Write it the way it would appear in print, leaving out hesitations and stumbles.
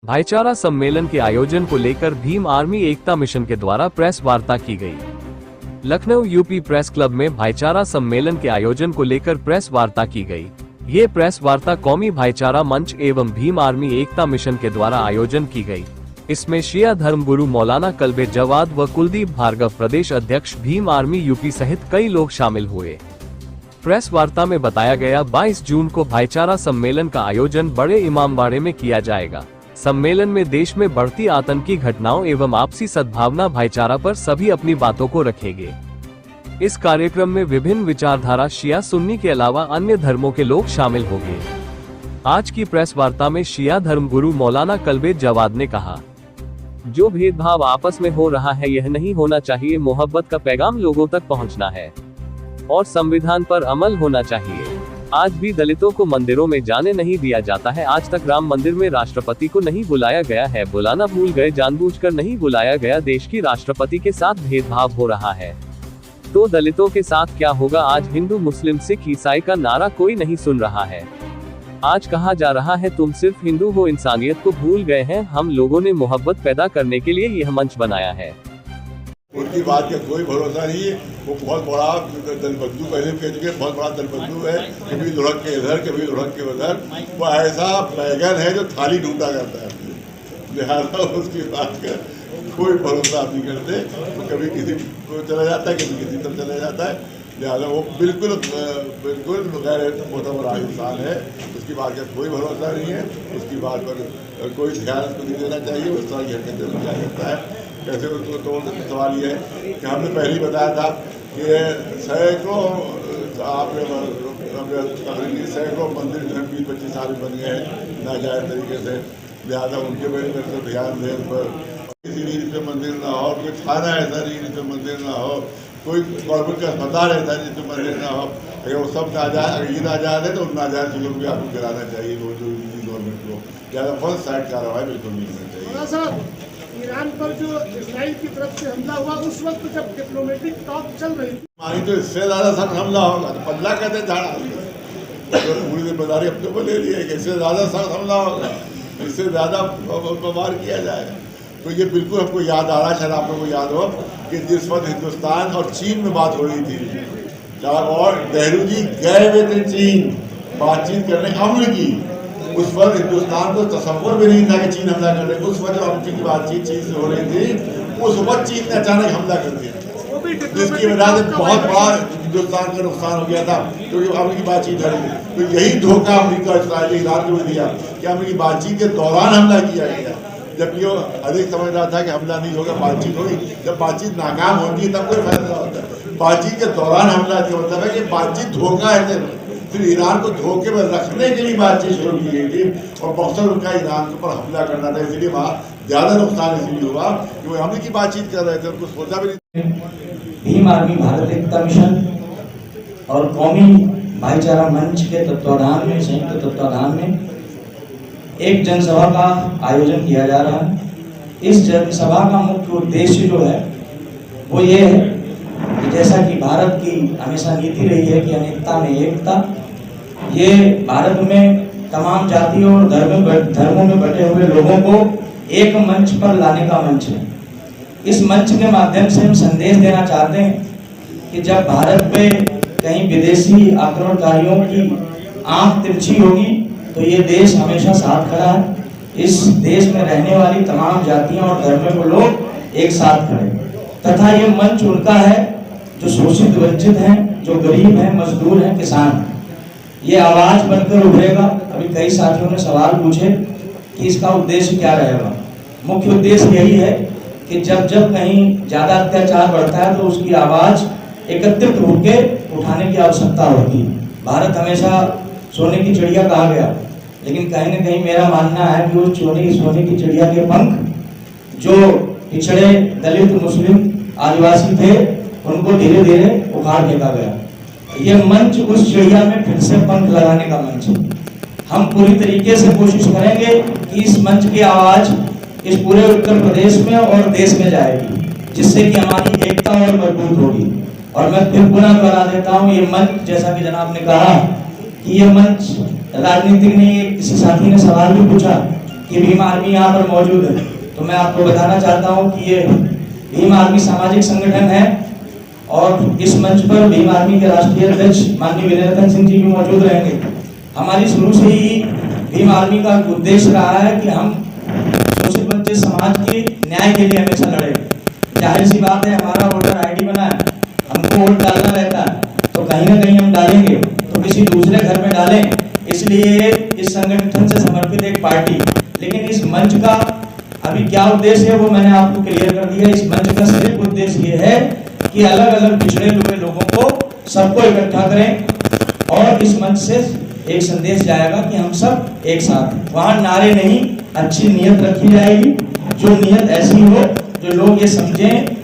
भाईचारा सम्मेलन के आयोजन को लेकर भीम आर्मी एकता मिशन के द्वारा प्रेस वार्ता की गई। लखनऊ यूपी प्रेस क्लब में भाईचारा सम्मेलन के आयोजन को लेकर प्रेस वार्ता की गई। ये प्रेस वार्ता कौमी भाईचारा मंच एवं भीम आर्मी एकता मिशन के द्वारा आयोजन की गई। इसमें शिया धर्मगुरु मौलाना कल्बे जवाद व कुलदीप भार्गव प्रदेश अध्यक्ष भीम आर्मी यूपी सहित कई लोग शामिल हुए। प्रेस वार्ता में बताया गया 22 जून को भाईचारा सम्मेलन का आयोजन बड़े इमामबाड़े में किया जाएगा। सम्मेलन में देश में बढ़ती आतंकी घटनाओं एवं आपसी सद्भावना भाईचारा पर सभी अपनी बातों को रखेंगे। इस कार्यक्रम में विभिन्न विचारधारा शिया सुन्नी के अलावा अन्य धर्मों के लोग शामिल होंगे। आज की प्रेस वार्ता में शिया धर्मगुरु मौलाना कल्बे जवाद ने कहा, जो भेदभाव आपस में हो रहा है यह नहीं होना चाहिए। मोहब्बत का पैगाम लोगों तक पहुंचना है और संविधान पर अमल होना चाहिए। आज भी दलितों को मंदिरों में जाने नहीं दिया जाता है। आज तक राम मंदिर में राष्ट्रपति को नहीं बुलाया गया है। बुलाना भूल गए, जानबूझकर नहीं बुलाया गया। देश की राष्ट्रपति के साथ भेदभाव हो रहा है तो दलितों के साथ क्या होगा। आज हिंदू मुस्लिम सिख ईसाई का नारा कोई नहीं सुन रहा है। आज कहा जा रहा है तुम सिर्फ हिंदू हो, इंसानियत को भूल गए हैं। हम लोगों ने मोहब्बत पैदा करने के लिए यह मंच बनाया है। उनकी बात का कोई भरोसा नहीं है। वो बहुत बड़ा दलबंधु, पहले कह चुके बहुत बड़ा दलबंधु है। कभी लुढ़क के इधर, कभी लुढ़क के उधर। वो ऐसा बैगन है जो थाली ढूंढा करता है। लिहाजा उसकी बात का कोई भरोसा नहीं करते। वो कभी किसी को चला जाता है, कभी किसी तरफ चला जाता है। लिहाजा वो बिल्कुल गैर मोतबर इंसान है। उसकी बात का कोई भरोसा नहीं है। उसकी बात पर कोई ध्यान उसको नहीं देना चाहिए। उस तरह की हरकतें क्या करता है। कैसे उसको तोड़ सवाल ये है कि हमने पहले ही बताया था कि सैकड़ों सैकड़ों मंदिर जो है 20-25 साल बन गए हैं नाजायज तरीके से। लिहाजा उनके बारे में तो ध्यान दें पर किसी रीत पे मंदिर ना हो, कोई थाना ऐसा नहीं जिसमें मंदिर ना हो, कोई गवर्नमेंट का अस्पताल ऐसा जिसमें मंदिर ना हो। अगर वो सब नाजायज, अगर ये नाजायज है तो उन नाजायज चीज़ों को भी आपको गिराना चाहिए। वो जो गवर्नमेंट को ज़्यादा फर्स्ट साइड कार्रवाई बिल्कुल नहीं करना चाहिए। ईरान पर जो इजराइल की तरफ से हमला हुआ उस वक्त जब डिप्लोमेटिक टॉक चल रही थी, हमारी तो इससे ज़्यादा सख्त हमला होगा तो पल्ला कहते झाड़ा पूरी जिम्मेदारी अपने को ले लिए कि इससे ज़्यादा सख्त हमला होगा, इससे ज़्यादा वार किया जाएगा। तो ये बिल्कुल हमको याद आ रहा है, शायद आप लोगों को याद हो कि जिस वक्त हिंदुस्तान और चीन में बात हो रही थी और नेहरू जी गए हुए थे चीन बातचीत करने, अमन की। उस वक्त हिंदुस्तान को तसव्वुर भी नहीं था कि चीन हमला कर रहे। उस वक्त जब अमन की बातचीत चीन से हो रही थी, उस वक्त चीन ने अचानक हमला कर दिया, जिसकी वजह से बहुत बड़ा हिंदुस्तान का नुकसान हो गया था क्योंकि अमन की बातचीत हो रही थी। तो यही धोखा अमरीका इसराइल ईरान को दिया कि अमन की बातचीत के दौरान हमला किया गया, जबकि वो अधिक समझ रहा था कि हमला नहीं होगा, बातचीत होगी। जब बातचीत नाकाम होती है तब कोई फायदा होता है। बातचीत के दौरान हमला किया मतलब है कि बातचीत धोखा है। फिर ईरान को धोखे में रखने के लिए बातचीत शुरू की गई थी और मकसद उनका ईरान के ऊपर हमला करना था। इसलिए वहाँ ज़्यादा नुकसान इसलिए हुआ कि वो हमने की बातचीत कर रहे थे, उनको सोचा भी नहीं। भीम आर्मी भारत एकता मिशन और कौमी भाईचारा मंच के तत्वाधान में, संयुक्त तत्वाधान में एक जनसभा का आयोजन किया जा रहा है। इस जनसभा का मुख्य उद्देश्य जो है वो ये है कि जैसा कि भारत की हमेशा नीति रही है कि अनेकता में एकता, ये भारत में तमाम जातियों और धर्मों में बटे हुए लोगों को एक मंच पर लाने का मंच है। इस मंच के माध्यम से हम संदेश देना चाहते हैं कि जब भारत पे कहीं विदेशी आक्रमणकारियों की आंख तिरछी होगी तो ये देश हमेशा साथ खड़ा है। इस देश में रहने वाली तमाम जातियां और धर्मों के लोग एक साथ खड़े, तथा ये मंच उनका है जो शोषित वंचित हैं, जो गरीब हैं, मजदूर हैं, किसान हैं। ये आवाज बनकर उभरेगा। अभी कई साथियों ने सवाल पूछे कि इसका उद्देश्य क्या रहेगा। मुख्य उद्देश्य यही है कि जब जब कहीं ज्यादा अत्याचार बढ़ता है तो उसकी आवाज एकत्रित होकर उठाने की आवश्यकता होती है। भारत हमेशा सोने की चिड़िया कहा गया, लेकिन कहीं न कहीं मेरा मानना है कि उस सोने की चिड़िया के पंख जो पिछड़े दलित मुस्लिम आदिवासी थे उनको धीरे धीरे उखाड़ फेंका गया। ये मंच उस चिड़िया में फिर से पंख लगाने का मंच है। हम पूरी तरीके से कोशिश करेंगे कि इस मंच की आवाज इस पूरे उत्तर प्रदेश में और देश में जाएगी, जिससे कि हमारी एकता और मजबूत होगी। और मैं फिर पुनः दोहरा देता हूँ, ये मंच जैसा कि जनाब ने कहा कि ये मंच राजनीतिक नहीं है। किसी साथी ने सवाल भी पूछा कि भीम आर्मी यहाँ पर मौजूद है, तो मैं आपको बताना चाहता हूँ कि ये भीम आर्मी सामाजिक संगठन है और इस मंच पर भीम आर्मी के राष्ट्रीय अध्यक्ष माननीय विनय रतन सिंह जी भी मौजूद रहेंगे। हमारी शुरू से ही भीम आर्मी का उद्देश्य रहा है कि हम शोषित वंचित समाज के न्याय के लिए हमेशा लड़े। जाहिर सी बात है, हमारा वोटर आईडी बना है, हमको वोट डालना रहता है, तो कहीं ना कहीं हम डालेंगे तो किसी दूसरे घर में डालें, इसलिए इस संगठन से समर्पित एक पार्टी। लेकिन इस मंच का अभी क्या उद्देश्य है वो मैंने आपको क्लियर कर दिया। इस मंच का सिर्फ उद्देश्य ये है कि अलग अलग पिछड़े हुए लोगों को सबको इकट्ठा करें और इस मंच से एक संदेश जाएगा कि हम सब एक साथ। वहाँ नारे नहीं, अच्छी नीयत रखी जाएगी, जो नीयत ऐसी हो जो लोग ये समझें